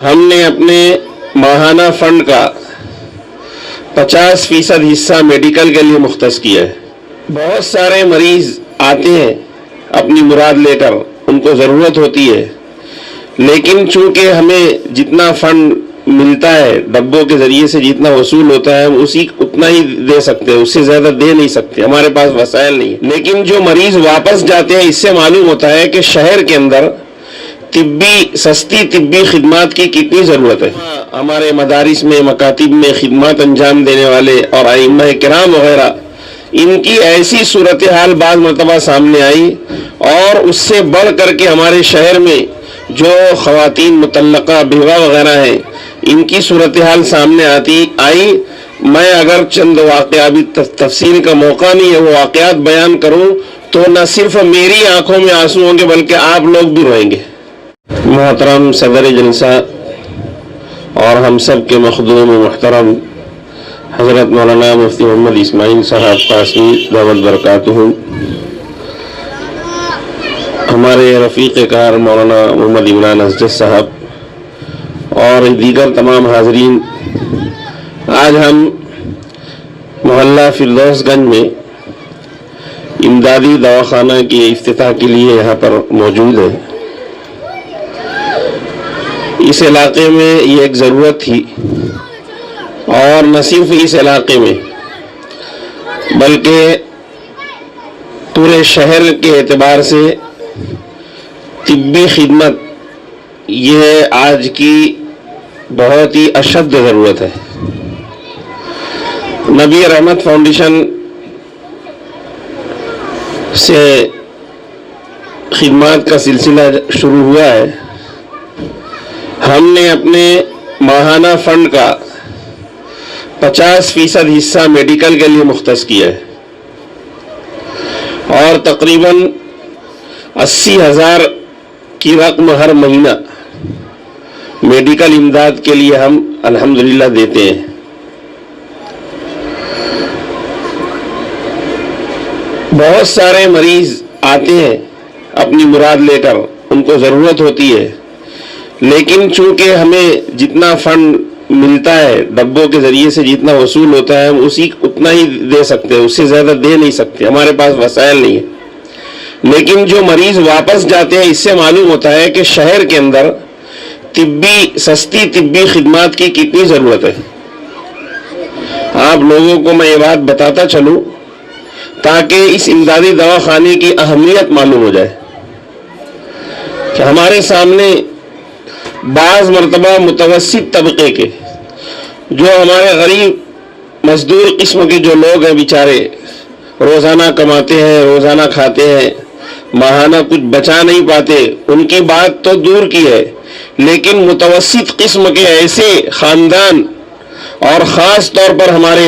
ہم نے اپنے ماہانہ فنڈ کا 50% حصہ میڈیکل کے لیے مختص کیا ہے۔ بہت سارے مریض آتے ہیں اپنی مراد لے کر، ان کو ضرورت ہوتی ہے، لیکن چونکہ ہمیں جتنا فنڈ ملتا ہے ڈبوں کے ذریعے سے، جتنا وصول ہوتا ہے ہم اتنا ہی دے سکتے ہیں، اس سے زیادہ دے نہیں سکتے، ہمارے پاس وسائل نہیں ہے۔ لیکن جو مریض واپس جاتے ہیں، اس سے معلوم ہوتا ہے کہ شہر کے اندر سستی طبی خدمات کی کتنی ضرورت ہے۔ ہمارے مدارس میں، مکاتب میں خدمات انجام دینے والے اور ائمہ کرام وغیرہ، ان کی ایسی صورتحال بعض مرتبہ سامنے آئی، اور اس سے بڑھ کر کے ہمارے شہر میں جو خواتین مطلقہ بیوہ وغیرہ ہیں، ان کی صورتحال سامنے آئی۔ میں اگر چند واقعات بھی تفصیل کا موقع نہیں ہے وہ واقعات بیان کروں تو نہ صرف میری آنکھوں میں آنسو ہوں گے بلکہ آپ لوگ بھی روئیں گے۔ محترم صدر جلسہ اور ہم سب کے مخدوم محترم حضرت مولانا مفتی محمد اسماعیل صاحب قاسمی دعوت برکاتہ، ہمارے رفیق کار مولانا محمد عمران اسجد صاحب اور دیگر تمام حاضرین، آج ہم محلہ فردوس گنج میں امدادی دواخانہ کے افتتاح کے لیے یہاں پر موجود ہیں۔ اس علاقے میں یہ ایک ضرورت تھی، اور نہ صرف اس علاقے میں بلکہ پورے شہر کے اعتبار سے طبی خدمت یہ آج کی بہت ہی اشد ضرورت ہے۔ نبی رحمت فاؤنڈیشن سے خدمات کا سلسلہ شروع ہوا ہے۔ ہم نے اپنے ماہانہ فنڈ کا 50% حصہ میڈیکل کے لیے مختص کیا ہے، اور تقریباً 80,000 کی رقم ہر مہینہ میڈیکل امداد کے لیے ہم الحمدللہ دیتے ہیں۔ بہت سارے مریض آتے ہیں اپنی مراد لے کر، ان کو ضرورت ہوتی ہے، لیکن چونکہ ہمیں جتنا فنڈ ملتا ہے ڈبوں کے ذریعے سے، جتنا وصول ہوتا ہے ہم اتنا ہی دے سکتے ہیں، اس سے زیادہ دے نہیں سکتے، ہمارے پاس وسائل نہیں ہے۔ لیکن جو مریض واپس جاتے ہیں، اس سے معلوم ہوتا ہے کہ شہر کے اندر سستی طبی خدمات کی کتنی ضرورت ہے۔ آپ لوگوں کو میں یہ بات بتاتا چلوں تاکہ اس امدادی دواخانے کی اہمیت معلوم ہو جائے کہ ہمارے سامنے بعض مرتبہ متوسط طبقے کے، جو ہمارے غریب مزدور قسم کے جو لوگ ہیں بیچارے، روزانہ کماتے ہیں، روزانہ کھاتے ہیں، ماہانہ کچھ بچا نہیں پاتے، ان کی بات تو دور کی ہے، لیکن متوسط قسم کے ایسے خاندان، اور خاص طور پر ہمارے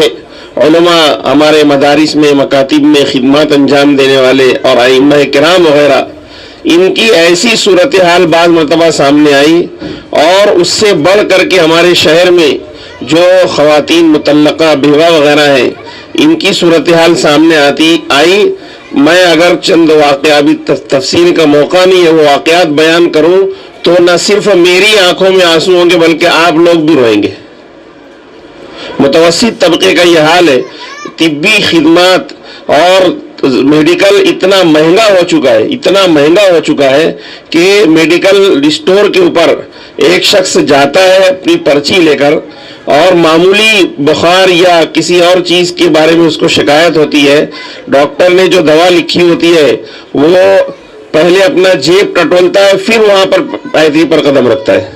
علماء، ہمارے مدارس میں، مکاتب میں خدمات انجام دینے والے اور ائمہ کرام وغیرہ، ان کی ایسی صورتحال بعض مرتبہ سامنے آئی، اور اس سے بڑھ کر کے ہمارے شہر میں جو خواتین مطلقہ بیوہ وغیرہ ہیں، ان کی صورتحال سامنے آئی۔ میں اگر چند واقعات بھی تفصیل کا موقع نہیں ہے وہ واقعات بیان کروں تو نہ صرف میری آنکھوں میں آنسو ہوں گے بلکہ آپ لوگ بھی روئیں گے۔ متوسط طبقے کا یہ حال ہے، طبی خدمات اور میڈیکل اتنا مہنگا ہو چکا ہے کہ میڈیکل اسٹور کے اوپر ایک شخص جاتا ہے اپنی پرچی لے کر، اور معمولی بخار یا کسی اور چیز کے بارے میں اس کو شکایت ہوتی ہے، ڈاکٹر نے جو دوا لکھی ہوتی ہے وہ پہلے اپنا جیب ٹٹولتا ہے، پھر وہاں پر پائیدری پر قدم رکھتا ہے۔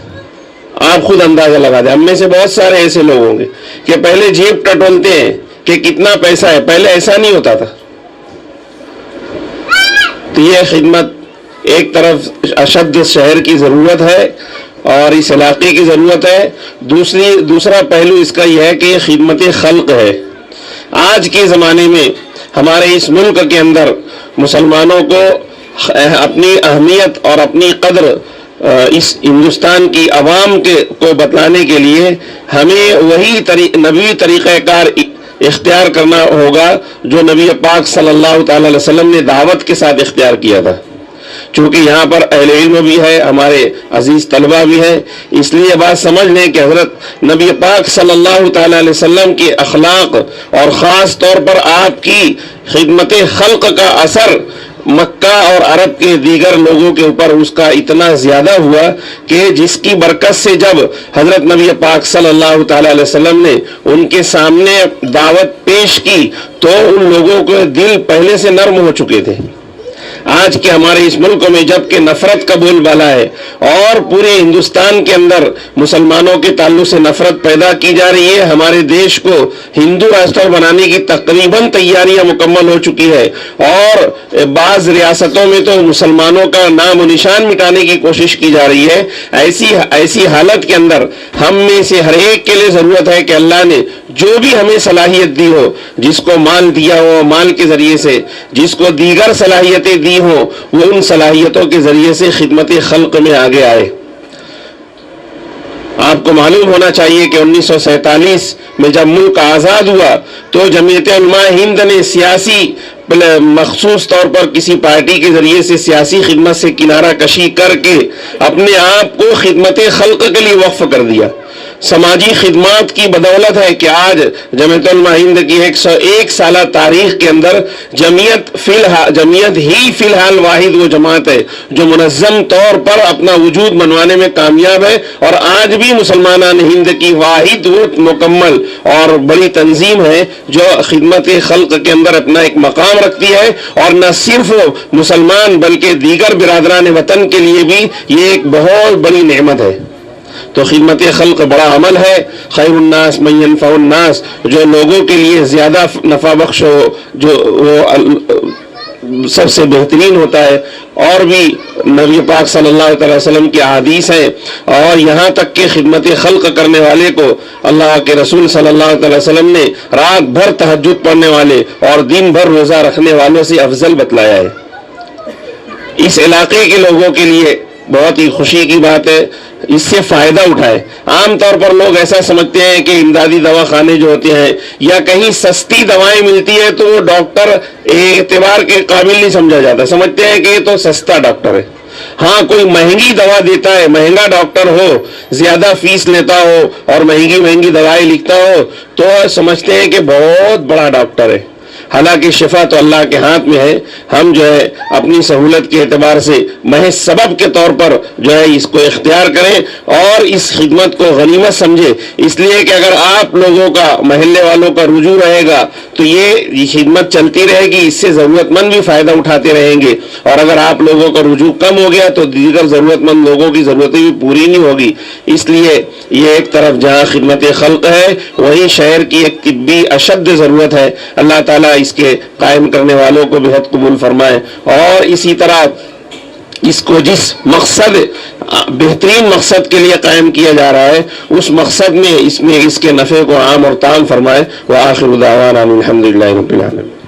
آپ خود اندازہ لگا دیں، ہم میں سے بہت سارے ایسے لوگ ہوں گے کہ پہلے جیب ٹٹولتے ہیں کہ کتنا پیسہ ہے، پہلے ایسا نہیں ہوتا تھا۔ تو یہ خدمت ایک طرف اشد شہر کی ضرورت ہے اور اس علاقے کی ضرورت ہے، دوسرا پہلو اس کا یہ ہے کہ یہ خدمت خلق ہے۔ آج کے زمانے میں ہمارے اس ملک کے اندر مسلمانوں کو اپنی اہمیت اور اپنی قدر اس ہندوستان کی عوام کو بتلانے کے لیے ہمیں وہی نبوی طریقہ کار اختیار کرنا ہوگا جو نبی پاک صلی اللہ تعالی علیہ وسلم نے دعوت کے ساتھ اختیار کیا تھا۔ چونکہ یہاں پر اہل علم بھی ہے، ہمارے عزیز طلبہ بھی ہیں، اس لیے بات سمجھ لیں کہ حضرت نبی پاک صلی اللہ تعالی علیہ وسلم کے اخلاق اور خاص طور پر آپ کی خدمت خلق کا اثر مکہ اور عرب کے دیگر لوگوں کے اوپر اس کا اتنا زیادہ ہوا کہ جس کی برکت سے جب حضرت نبی پاک صلی اللہ تعالی علیہ وسلم نے ان کے سامنے دعوت پیش کی تو ان لوگوں کے دل پہلے سے نرم ہو چکے تھے۔ آج کے ہمارے اس ملک میں جب کہ نفرت کا بول بالا ہے اور پورے ہندوستان کے اندر مسلمانوں کے تعلق سے نفرت پیدا کی جا رہی ہے، ہمارے دیش کو ہندو راشٹر بنانے کی تقریباً تیاریاں مکمل ہو چکی ہے اور بعض ریاستوں میں تو مسلمانوں کا نام و نشان مٹانے کی کوشش کی جا رہی ہے۔ ایسی حالت کے اندر ہم میں سے ہر ایک کے لیے ضرورت ہے کہ اللہ نے جو بھی ہمیں صلاحیت دی ہو، جس کو مال دیا ہو مال کے ذریعے سے، جس کو دیگر صلاحیتیں دی ہوں، وہ ان صلاحیتوں کے ذریعے سے خدمت خلق میں آگے آئے۔ آپ کو معلوم ہونا چاہیے کہ 1947 میں جب ملک آزاد ہوا تو جمعیت علماء ہند نے سیاسی مخصوص طور پر کسی پارٹی کے ذریعے سے سیاسی خدمت سے کنارہ کشی کر کے اپنے آپ کو خدمت خلق کے لیے وقف کر دیا۔ سماجی خدمات کی بدولت ہے کہ آج جمعیت علماء ہند کی 101 سالہ تاریخ کے اندر جمعیت ہی فی الحال واحد وہ جماعت ہے جو منظم طور پر اپنا وجود منوانے میں کامیاب ہے، اور آج بھی مسلمانان ہند کی واحد وہ مکمل اور بڑی تنظیم ہے جو خدمت خلق کے اندر اپنا ایک مقام رکھتی ہے، اور نہ صرف مسلمان بلکہ دیگر برادران وطن کے لیے بھی یہ ایک بہت بڑی نعمت ہے۔ تو خدمت خلق بڑا عمل ہے، خیر الناس من ينفع الناس، جو لوگوں کے لیے زیادہ نفع بخش ہو، جو وہ سب سے بہترین ہوتا ہے۔ اور بھی نبی پاک صلی اللہ علیہ وسلم کی احادیث ہیں، اور یہاں تک کہ خدمت خلق کرنے والے کو اللہ کے رسول صلی اللہ علیہ وسلم نے رات بھر تہجد پڑھنے والے اور دن بھر روزہ رکھنے والوں سے افضل بتلایا ہے۔ اس علاقے کے لوگوں کے لیے بہت ہی خوشی کی بات ہے، اس سے فائدہ اٹھائے۔ عام طور پر لوگ ایسا سمجھتے ہیں کہ امدادی دواخانے جو ہوتے ہیں یا کہیں سستی دوائیں ملتی ہے تو وہ ڈاکٹر اعتبار کے قابل نہیں سمجھا جاتا، سمجھتے ہیں کہ یہ تو سستا ڈاکٹر ہے۔ ہاں کوئی مہنگی دوا دیتا ہے، مہنگا ڈاکٹر ہو، زیادہ فیس لیتا ہو اور مہنگی دوائیں لکھتا ہو تو سمجھتے ہیں کہ بہت بڑا ڈاکٹر ہے، حالانکہ شفا تو اللہ کے ہاتھ میں ہے۔ ہم جو ہے اپنی سہولت کے اعتبار سے محض سبب کے طور پر جو ہے اس کو اختیار کریں اور اس خدمت کو غنیمت سمجھے، اس لیے کہ اگر آپ لوگوں کا محلے والوں کا رجوع رہے گا تو یہ خدمت چلتی رہے گی، اس سے ضرورت مند بھی فائدہ اٹھاتے رہیں گے، اور اگر آپ لوگوں کا رجوع کم ہو گیا تو دیگر ضرورت مند لوگوں کی ضرورتیں بھی پوری نہیں ہوگی۔ اس لیے یہ ایک طرف جہاں خدمت خلق ہے وہیں شہر کی ایک طبی اشد ضرورت ہے۔ اللہ تعالیٰ اس کے قائم کرنے والوں کو بہت قبول فرمائے، اور اسی طرح اس کو جس مقصد بہترین مقصد کے لیے قائم کیا جا رہا ہے اس مقصد میں اس کے نفع کو عام اور تام فرمائے۔ وآخر دعوانا الحمدللہ رب العالمین۔